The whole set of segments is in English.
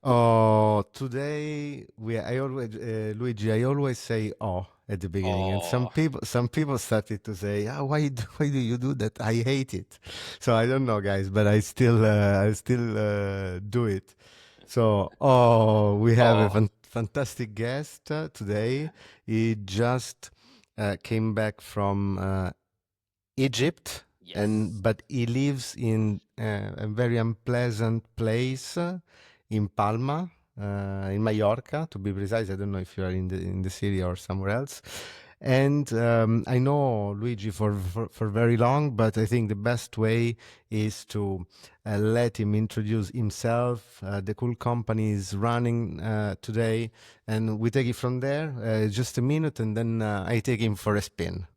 Oh, today I always Luigi. I always say "oh" at the beginning, and Oh, some people started to say, why do you do that? I hate it." So I don't know, guys, but I still do it. So, oh, we have a oh, fantastic guest today. He just came back from Egypt, and yes. but he lives in a very unpleasant place in Palma, in Mallorca, to be precise. I don't know if you are in the city or somewhere else. And I know Luigi for very long, but I think the best way is to let him introduce himself, the cool company is running today, and we take it from there. Just a minute, and then I take him for a spin.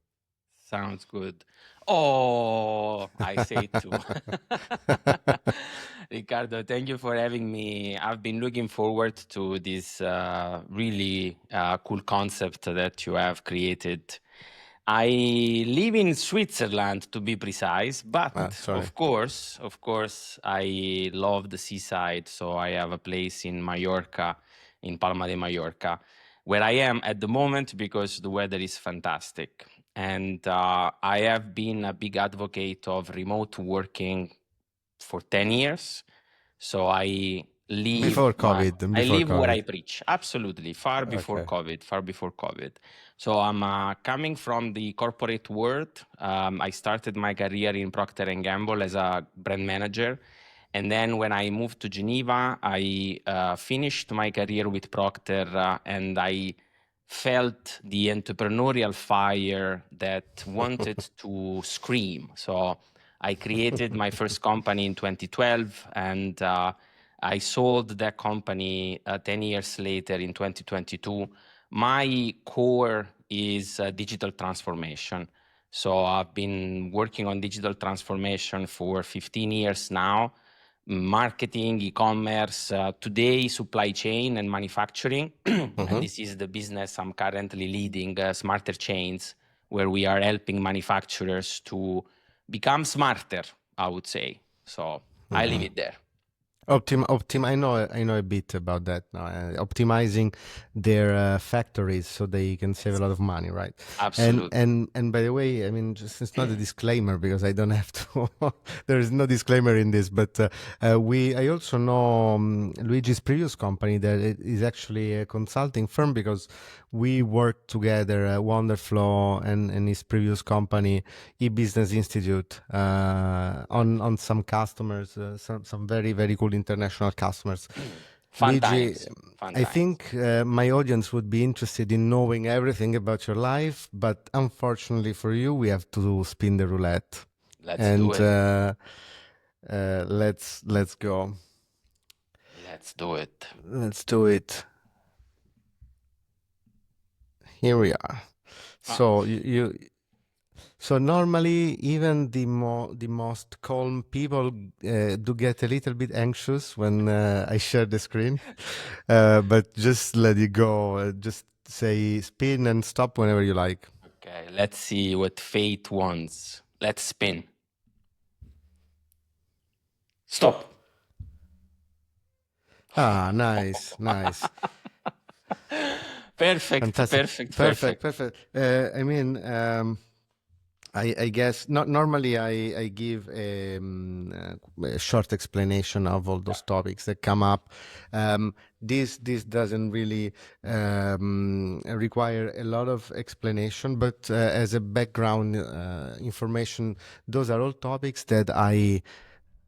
Sounds good. Oh, I say too. Riccardo, thank you for having me. I've been looking forward to this really cool concept that you have created. I live in Switzerland, to be precise, but Sorry. of course, I love the seaside. So I have a place in Mallorca, in Palma de Mallorca, where I am at the moment because the weather is fantastic. And I have been a big advocate of remote working for 10 years. So Before COVID, I before live what COVID. I preach. Absolutely. Far before Okay. COVID, far before COVID. So I'm coming from the corporate world. I started my career in Procter and Gamble as a brand manager. And then when I moved to Geneva, I finished my career with Procter and I felt the entrepreneurial fire that wanted to scream. So I created my first company in 2012 and I sold that company 10 years later in 2022. My core is digital transformation. So I've been working on digital transformation for 15 years now, marketing, e-commerce, today supply chain and manufacturing. And Mhm. this is the business I'm currently leading, Smarter Chains, where we are helping manufacturers to become smarter, I would say. So I leave Mhm. it there. I know a bit about that now. Optimizing their factories so they can save a lot of money, right? And Absolutely. and and by the way, I mean, just it's not a disclaimer because I don't have to. There is no disclaimer in this, but I also know Luigi's previous company that it is actually a consulting firm because we worked together, Wonderflow and his previous company, e-business institute, on some customers, some very very cool international customers. Fun Luigi, times. Fun I times. think my audience would be interested in knowing everything about your life, but unfortunately for you we have to spin the roulette. Let's do And it. let's go. Let's do it. Let's do it. Here we are. Ah, So so normally, even the most calm people do get a little bit anxious when I share the screen, but just let it go. Just say spin and stop whenever you like. okay, let's see what fate wants. Let's spin. Stop. Ah, nice, nice, Perfect, fantastic, perfect, perfect, perfect. perfect. I mean, I guess not normally I give a short explanation of all Yeah. those topics that come up. This doesn't really require a lot of explanation, but as a background information, those are all topics that I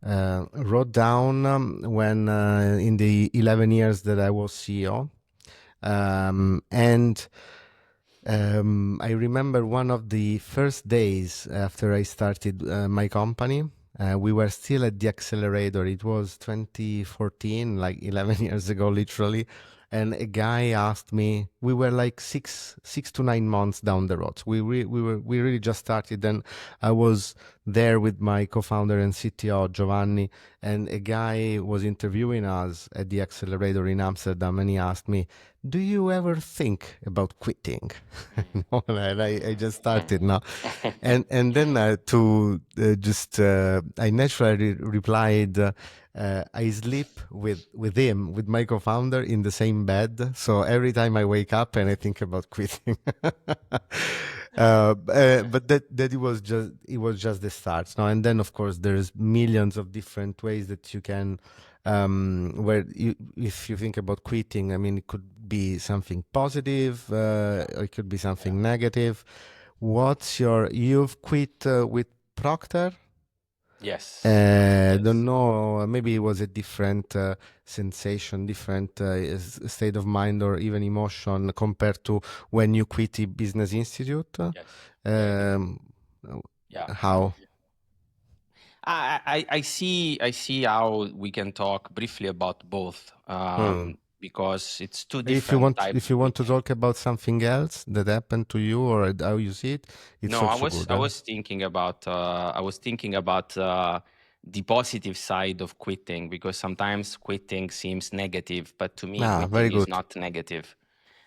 wrote down when in the 11 years that I was CEO. And I remember one of the first days after I started my company. We were still at the accelerator. It was 2014, like 11 years ago, literally. And a guy asked me. We were like six to 9 months down the road. We really just started. And I was there with my co-founder and CTO Giovanni. And a guy was interviewing us at the accelerator in Amsterdam, and he asked me, do you ever think about quitting? Mm. No, and I just started Mm. now, and then to just I naturally replied, I sleep with him, with my co-founder, in the same bed. So every time I wake up and I think about quitting, but that it was just the start. No, and then of course there's millions of different ways that you can, if you think about quitting, I mean, it could be something positive, or it could be something negative. You've quit with Procter? Yes. Don't Yes. know, maybe it was a different sensation, different state of mind or even emotion compared to when you quit the Business Institute. Yes. Yeah. Um, Yeah. how? I see how we can talk briefly about both, Hmm. because it's two If you different want, type if of you want to quitting. talk about something else that happened to you or how you see it, it's No, I also was good. I was thinking about the positive side of quitting, because sometimes quitting seems negative, but to me, Very quitting is good. not negative.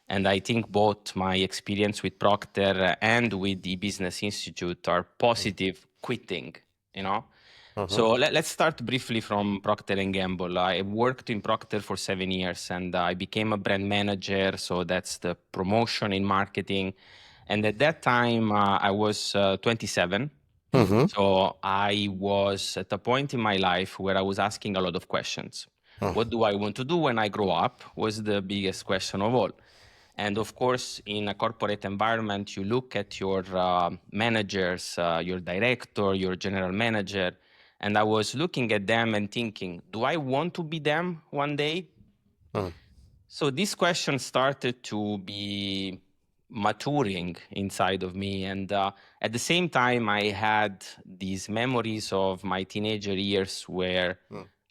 And I think both my experience with Procter and with the Business Institute are positive quitting, you know? Uh-huh. So let's start briefly from Procter and Gamble. I worked in Procter for 7 years, and I became a brand manager. So that's the promotion in marketing. And at that time, I was 27. Mm-hmm. So I was at a point in my life where I was asking a lot of questions. What do I want to do when I grow up was the biggest question of all. And of course, in a corporate environment, you look at your managers, your director, your general manager, and I was looking at them and thinking, do I want to be them one day? So this question started to be maturing inside of me. And at the same time, I had these memories of my teenager years where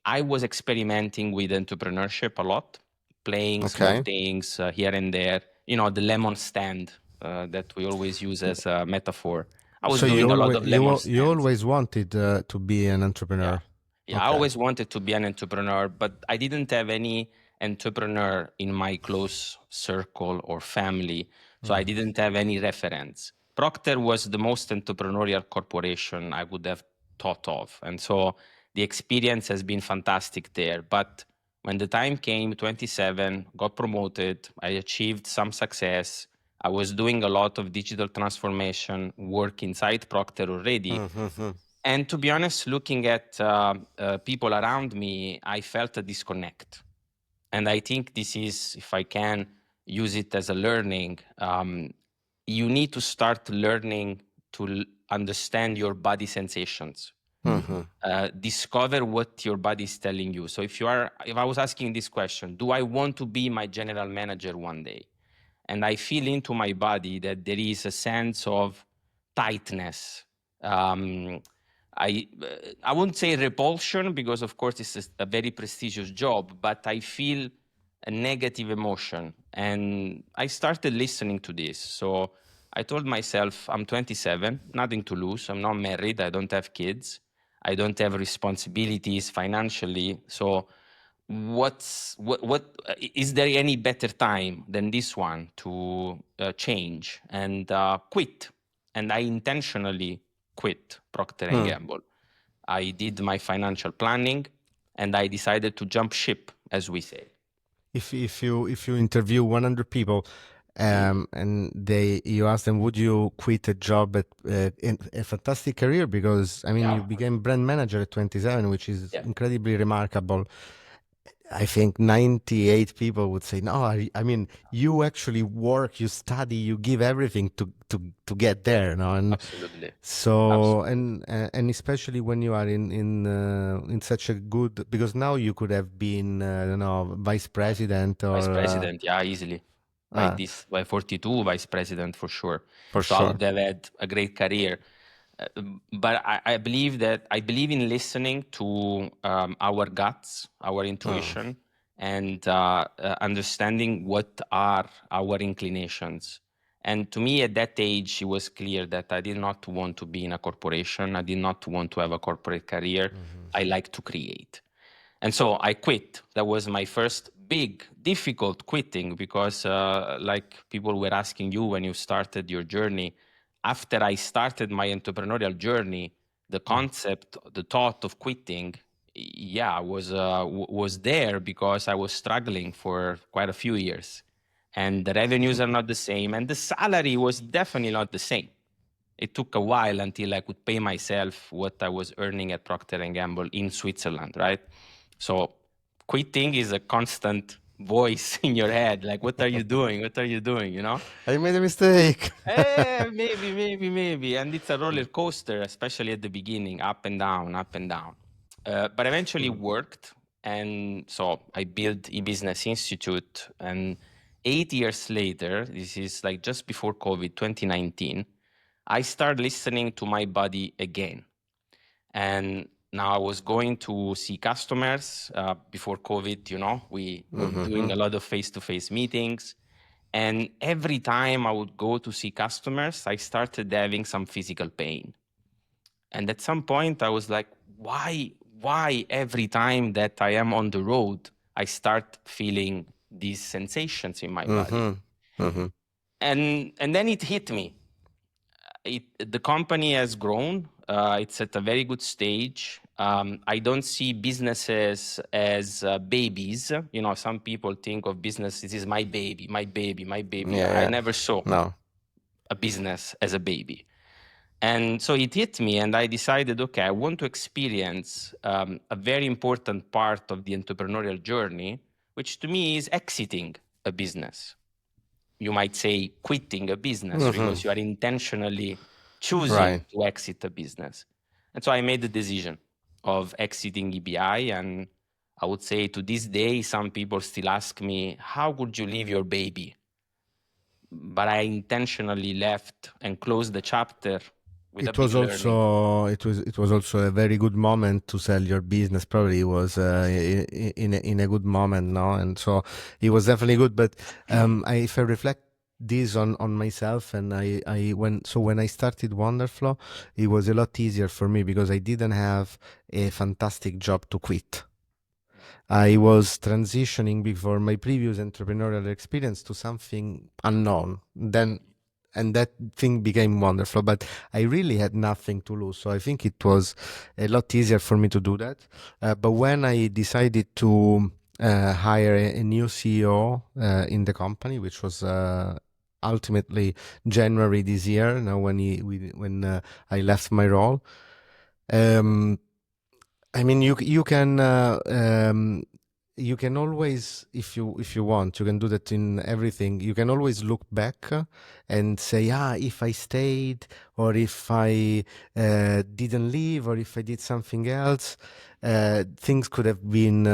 I was experimenting with entrepreneurship a lot, playing small Okay. things here and there, the lemon stand that we always use as a metaphor. I was So you doing a lot always of lemon you stands. always wanted to be an Yeah. entrepreneur. Yeah, I Okay. always wanted to be an entrepreneur, but I didn't have any entrepreneur in my close circle or family. So I didn't have any reference. Procter was the most entrepreneurial corporation I would have thought of. And so the experience has been fantastic there. But when the time came, 27, got promoted, I achieved some success. I was doing a lot of digital transformation work inside Procter already. Mm-hmm. And to be honest, looking at people around me, I felt a disconnect. And I think this is, if I can use it as a learning, you need to start learning to understand your body sensations. Mm-hmm. Discover what your body is telling you. So if I was asking this question, do I want to be my general manager one day? And I feel into my body that there is a sense of tightness. Um, I wouldn't say repulsion, because of course it's a very prestigious job, but I feel a negative emotion, and I started listening to this. So I told myself, I'm 27, nothing to lose. I'm not married. I don't have kids. I don't have responsibilities financially. So what is there any better time than this one to change and quit? And I intentionally quit Procter and Hmm. Gamble. I did my financial planning, and I decided to jump ship, as we say. If you interview 100 people, Mm. and you ask them, would you quit a job at in a fantastic career, because I mean Yeah. you became brand manager at 27, which is Yeah. incredibly remarkable. I think 98 people would say, no, I mean, you actually work, you study, you give everything to get there, no? And Absolutely. so, Absolutely. and especially when you are in such a good, because now you could have been, I don't know, vice president Vice or, president, yeah, easily. By ah, this, by 42, vice president for sure. for So I sure. would have had a great career. But I believe that I believe in listening to our guts, our Mm, intuition, and understanding what are our inclinations. And to me, at that age, it was clear that I did not want to be in a corporation. I did not want to have a corporate career. I like to create. And so I quit. That was my first big, difficult quitting, because, like people were asking you when you started your journey, after I started my entrepreneurial journey, the concept, the thought of quitting, yeah, was there because I was struggling for quite a few years, and the revenues are not the same, and the salary was definitely not the same. It took a while until I could pay myself what I was earning at Procter and Gamble in Switzerland, right? So quitting is a constant voice in your head, like, what are you doing? What are you doing? You know? I made a mistake. Maybe. And it's a roller coaster, especially at the beginning, up and down, up and down. But eventually worked. And so I built e-business institute. And 8 years later, this is like just before COVID, 2019, I started listening to my body again. And now I was going to see customers before COVID, we were doing a lot of face-to-face meetings. And every time I would go to see customers, I started having some physical pain. And at some point I was like, why every time that I am on the road, I start feeling these sensations in my body? And then it hit me. The company has grown. It's at a very good stage. I don't see businesses as babies. Some people think of business, this is my baby, my baby, my baby. Yeah, I yeah. never saw No. a business as a baby. And so it hit me, and I decided, okay, I want to experience a very important part of the entrepreneurial journey, which to me is exiting a business. You might say quitting a business because you are intentionally choosing Right. to exit a business. And so I made the decision of exiting EBI. And I would say to this day, some people still ask me, how could you leave your baby? But I intentionally left and closed the chapter with a It big was learning. also a very good moment to sell your business. Probably it was in a good moment, no, and so it was definitely good. But if I reflect this on myself, and when I started Wonderflow, it was a lot easier for me because I didn't have a fantastic job to quit. I was transitioning before my previous entrepreneurial experience to something unknown. And that thing became wonderful, but I really had nothing to lose. So I think it was a lot easier for me to do that. But when I decided to hire a new CEO in the company, which was ultimately January this year, now when I left my role, um, I mean, you can always, if you want, you can do that in everything. You can always look back and say, if I stayed, or if I didn't leave, or if I did something else, things could have been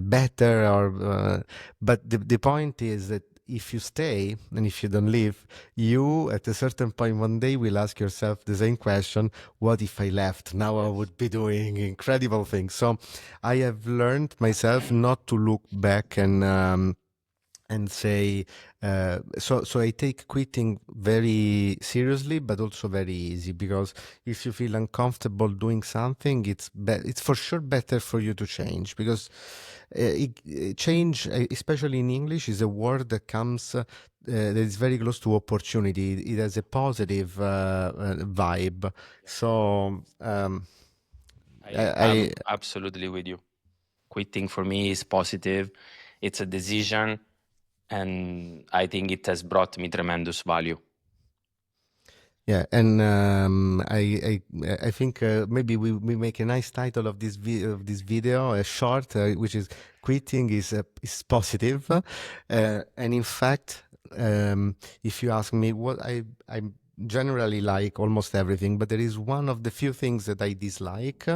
better. But the point is that if you stay and if you don't leave, you at a certain point one day will ask yourself the same question: what if I left? Now I Yes. would be doing incredible things. So I have learned myself not to look back and say, so I take quitting very seriously, but also very easy, because if you feel uncomfortable doing something, it's for sure better for you to change, because change, especially in English, is a word that comes that is very close to opportunity. It has a positive vibe. So I I'm absolutely with you. Quitting for me is positive. It's a decision, and I think it has brought me tremendous value. Yeah, and I think maybe we make a nice title of this video, a short, which is "Quitting is positive," and in fact, if you ask me, what I generally like almost everything, but there is one of the few things that I dislike,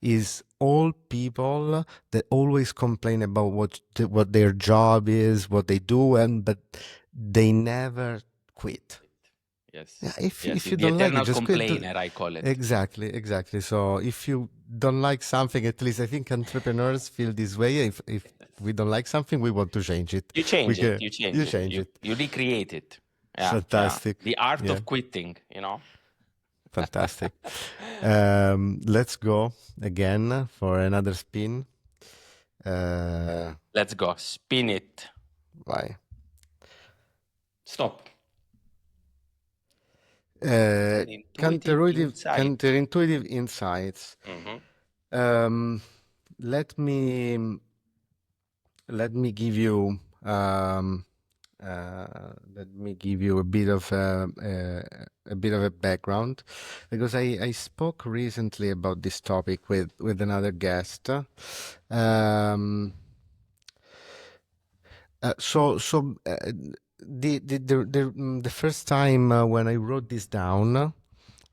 is all people that always complain about what their job is, what they do, and but they never quit. Yes. Yeah, if Yes, you the don't like it, eternal just quit. complainer, I call it. Exactly. So if you don't like something, at least I think entrepreneurs feel this way. If we don't like something, we want to change it. You We change it. can You change you it. change You it. you recreate it. Yeah. Fantastic. The art Yeah, of quitting. fantastic. Let's go again for another spin. Uh, Let's go. Spin it. why? Stop. Uh, Counterintuitive insight. counterintuitive insights. Mhm. Um, let me let me give you let me give you a bit of a background, because I spoke recently about this topic with another guest. Um, the first time when I wrote this down,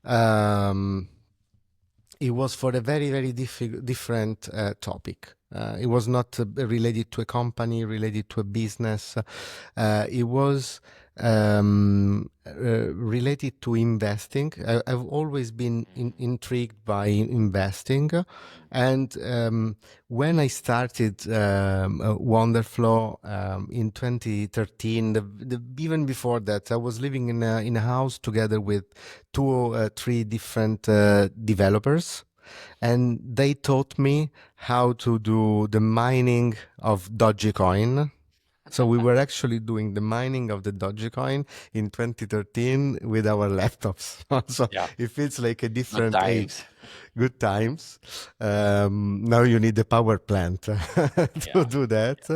um, it was for a very very different topic. It was not related to a company, related to a business. It was related to investing. I've always been intrigued by investing, and when I started Wonderflow in 2013, even before that, I was living in a house together with three different developers, and they taught me how to do the mining of Dogecoin. So we were actually doing the mining of the Dogecoin in 2013 with our laptops. So Yeah, it feels like a good different age. times. Good times. Now you need a power plant to Yeah, do that.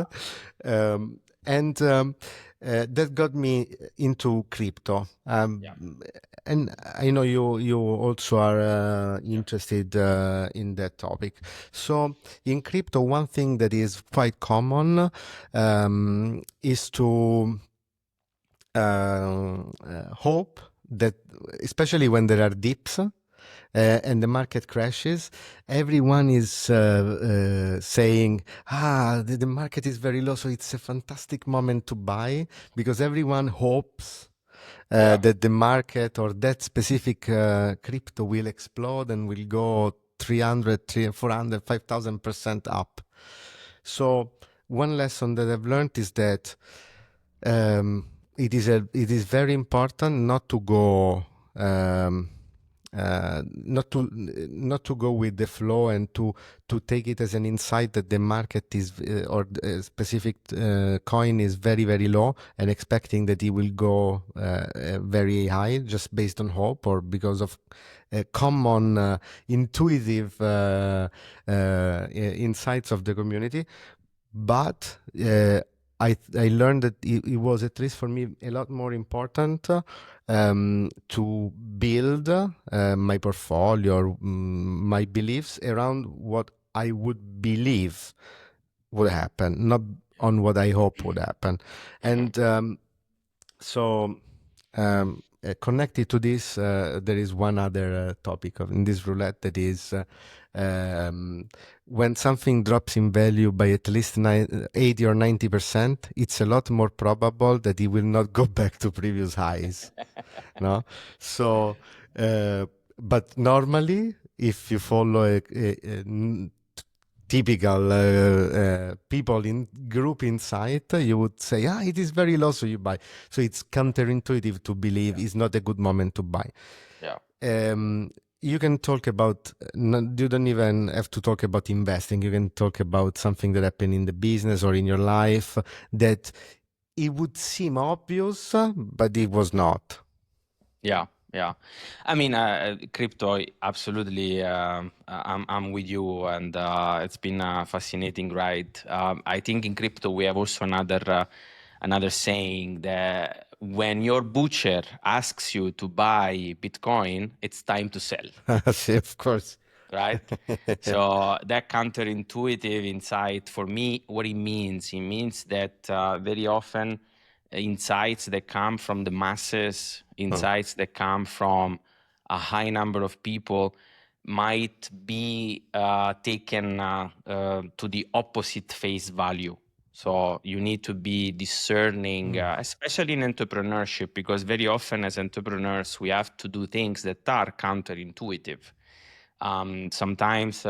yeah, And that got me into crypto. yeah, And I know you also are yeah. interested in that topic. So in crypto, one thing that is quite common is to hope that, especially when there are dips and the market crashes, everyone is saying, the market is very low, so it's a fantastic moment to buy, because everyone hopes Yeah. that the market or that specific crypto will explode and will go 300, 400, 5,000% up. So one lesson that I've learned is that it is very important not to go not to go with the flow, and to take it as an insight that the market is or a specific coin is very very low, and expecting that it will go very high just based on hope, or because of common intuitive insights of the community. But I learned that it was, at least for me, a lot more important to build my portfolio, or my beliefs around what I would believe would happen, not on what I hope would happen. Mhm. And so, connected to this, there is one other topic in this roulette, that is um, when something drops in value by at least 80 or 90%, it's a lot more probable that it will not go back to previous highs. No, so but normally, if you follow typical people in group insight, you would say, it is very low, so you buy. So it's counterintuitive to believe Yeah, it's not a good moment to buy. yeah, You can talk about, you don't even have to talk about investing. You can talk about something that happened in the business or in your life that it would seem obvious, but it was not. yeah, yeah. I mean, crypto, absolutely. I'm with you, and it's been a fascinating ride. I think in crypto we have also another saying that when your butcher asks you to buy Bitcoin, it's time to sell. See, of course. Right? So that counterintuitive insight for me, what it means that very often insights that come from the masses, Hmm. insights that come from a high number of people might be taken to the opposite face value. So you need to be discerning, Hmm. especially in entrepreneurship, because very often as entrepreneurs, we have to do things that are counterintuitive. Sometimes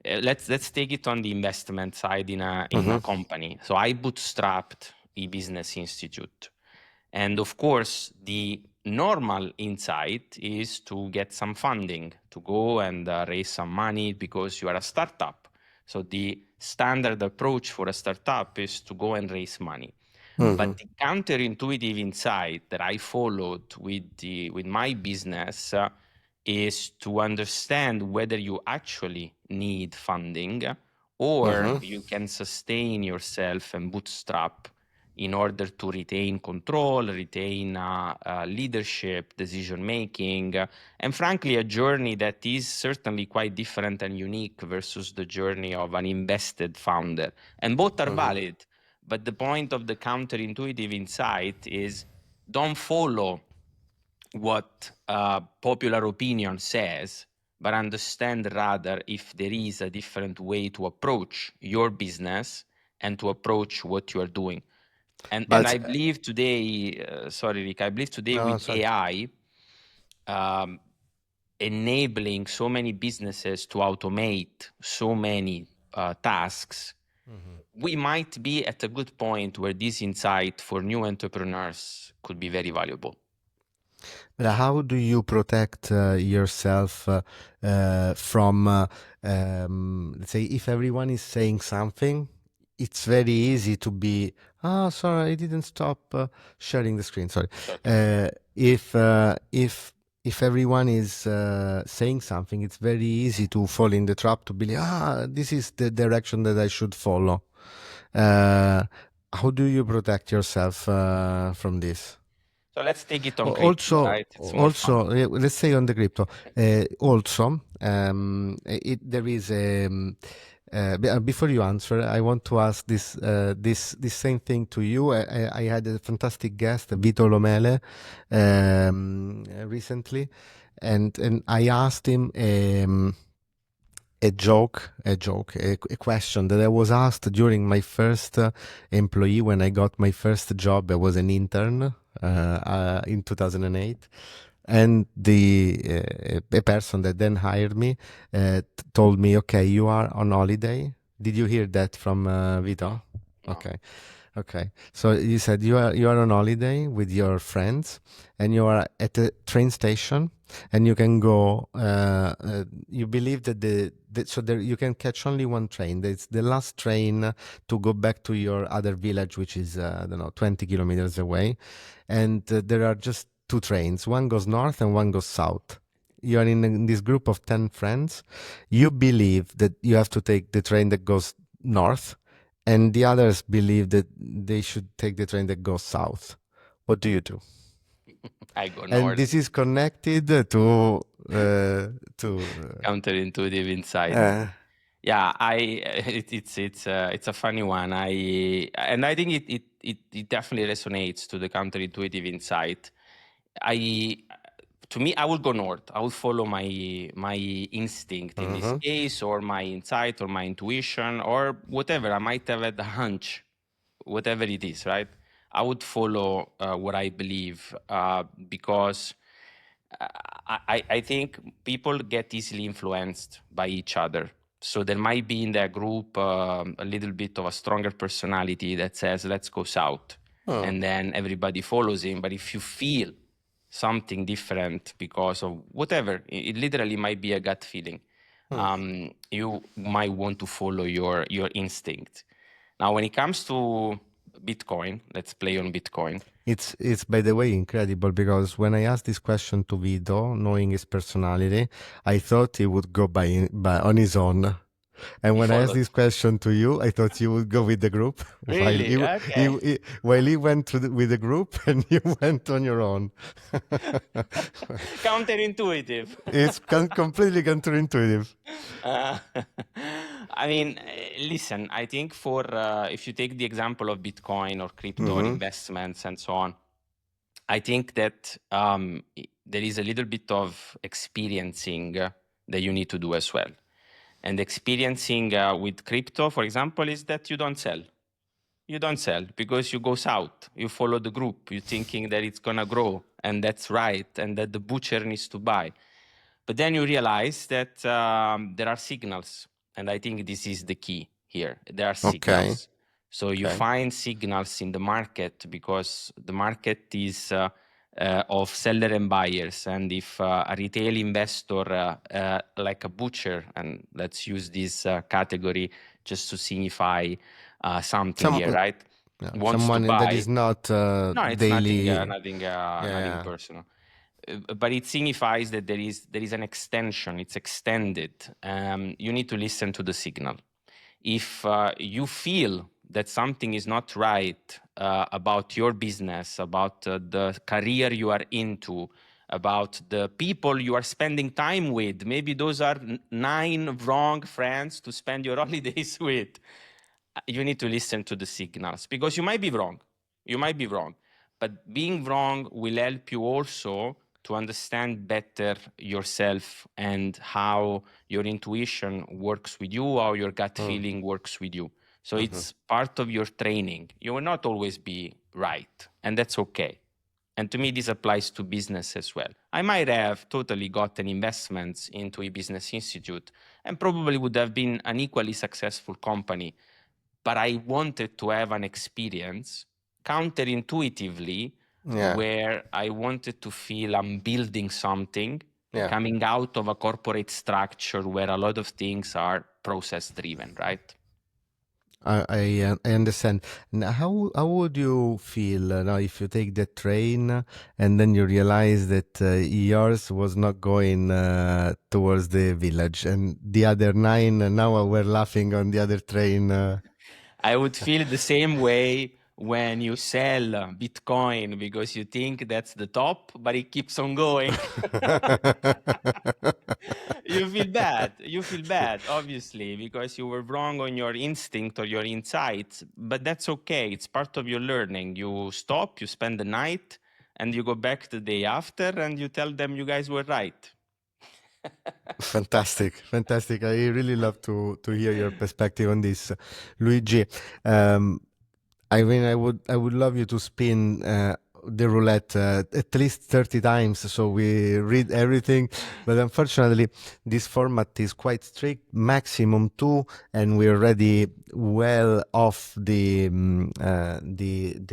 let's take it on the investment side in a Mhm. company. So I bootstrapped a business institute, and of course the normal insight is to get some funding, to go and raise some money because you are a startup. So the standard approach for a startup is to go and raise money. Mhm. But the counterintuitive insight that I followed with my business is to understand whether you actually need funding or Mm-hmm. you can sustain yourself and bootstrap in order to retain control, retain leadership, decision making, and frankly, a journey that is certainly quite different and unique versus the journey of an invested founder. And both are Mm-hmm. valid. But the point of the counterintuitive insight is don't follow what popular opinion says, but understand rather if there is a different way to approach your business and to approach what you are doing. And But I believe today, sorry, Rick, I believe today no, with sorry. AI um, enabling so many businesses to automate so many tasks, we might be at a good point where this insight for new entrepreneurs could be very valuable. But how do you protect yourself from, let's say, if everyone is saying something, it's very easy to be, oh, sorry, I didn't stop sharing the screen. Sorry. Sure. Uh, if uh, if if everyone is saying something, it's very easy to fall in the trap to believe, this is the direction that I should follow. Uh, how do you protect yourself from this? So let's take it on crypto, Also, right? It's more fun. let's say on the crypto. Also, there is a. Before you answer, I want to ask this same thing to you. I had a fantastic guest, Vito Lomele, recently, and I asked him a question that I was asked during my first employee when I got my first job. I was an intern in 2008, and a person that then hired me told me, "Okay, you are on holiday." Did you hear that from Vito? No, no. Okay. Okay. So you said you are on holiday with your friends and you are at a train station and you can go you believe that so there you can catch only one train. It's the last train to go back to your other village, which is I don't know, 20 kilometers away, and there are just two trains. One goes north and one goes south. You are in this group of 10 friends. You believe that you have to take the train that goes north, and the others believe that they should take the train that goes south. What do you do? I go And north. this is connected to Counterintuitive insight. uh, Yeah, it's a funny one. I think it definitely resonates to the counterintuitive insight. I To me, I will go north. I will follow my instinct in this uh-huh. case, or my insight, or my intuition, or whatever. I might have had a hunch, whatever it is, right? I would follow what I believe because I think people get easily influenced by each other. So there might be in that group a little bit of a stronger personality that says, let's go south. Oh. And then everybody follows him. But if you feel something different because of whatever, it literally might be a gut feeling. Hmm. You might want to follow your instinct. Now, when it comes to Bitcoin, let's play on Bitcoin. It's by the way incredible because when I asked this question to Vito, knowing his personality, I thought he would go by on his own. And He when I asked followed. this question to you, I thought you would go with the group while Really? Okay. while he went with the group and you went on your own. Counterintuitive. It's completely counterintuitive. Uh, I mean, listen, I think for if you take the example of Bitcoin or crypto or Mm-hmm. investments and so on, I think that there is a little bit of experiencing that you need to do as well. And experiencing with crypto, for example, is that you don't sell. You don't sell because you go south. You follow the group. You're thinking that it's going to grow and that's right and that the butcher needs to buy. But then you realize that there are signals. And I think this is the key here. There are Okay. signals. So you Okay. find signals in the market because the market is of seller and buyers. And if a retail investor, like a butcher, and let's use this category just to signify something here, Some right? yeah, Wants to someone that buy. is not No, it's nothing, daily. nothing Yeah. personal. but it signifies that there is an extension. It's extended. You need to listen to the signal. If you feel that something is not right about your business, about the career you are into, about the people you are spending time with, maybe those are 9 wrong friends to spend your holidays with. You need to listen to the signals, because you might be wrong. You might be wrong. But being wrong will help you also to understand better yourself and how your intuition works with you, how your gut feeling works with you. So Mhm. it's part of your training. You will not always be right, and that's okay. And to me, this applies to business as well. I might have totally gotten investments into a business institute and probably would have been an equally successful company, but I wanted to have an experience counterintuitively Yeah. where I wanted to feel I'm building something Yeah. coming out of a corporate structure where a lot of things are process driven, right? I understand. Now, how would you feel now if you take the train and then you realize that yours was not going towards the village and the other 9 now were laughing on the other train? I would feel the same way when you sell Bitcoin because you think that's the top, but it keeps on going. You feel bad. You feel bad, obviously, because you were wrong on your instinct or your insights, but that's okay. It's part of your learning. You stop, you spend the night, and you go back the day after and you tell them you guys were right. Fantastic, fantastic. I really love to hear your perspective on this, Luigi. Um, I mean, I would love you to spin the roulette at least 30 times so we read everything. But unfortunately, this format is quite strict, maximum 2, and we're already well off the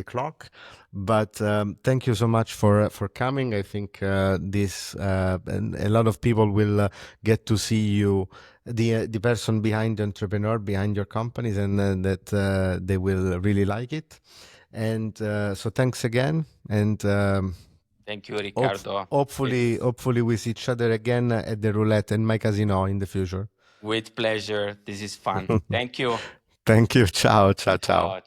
clock. But thank you so much for coming. I think this and a lot of people will get to see you, the person behind the entrepreneur, behind your companies, and that they will really like it. And so thanks again, and Thank you, Riccardo. It's hopefully we see each other again at the roulette and my casino in the future. with pleasure. This is fun. Thank you. Thank you. Ciao, ciao, ciao. Ciao. Ciao.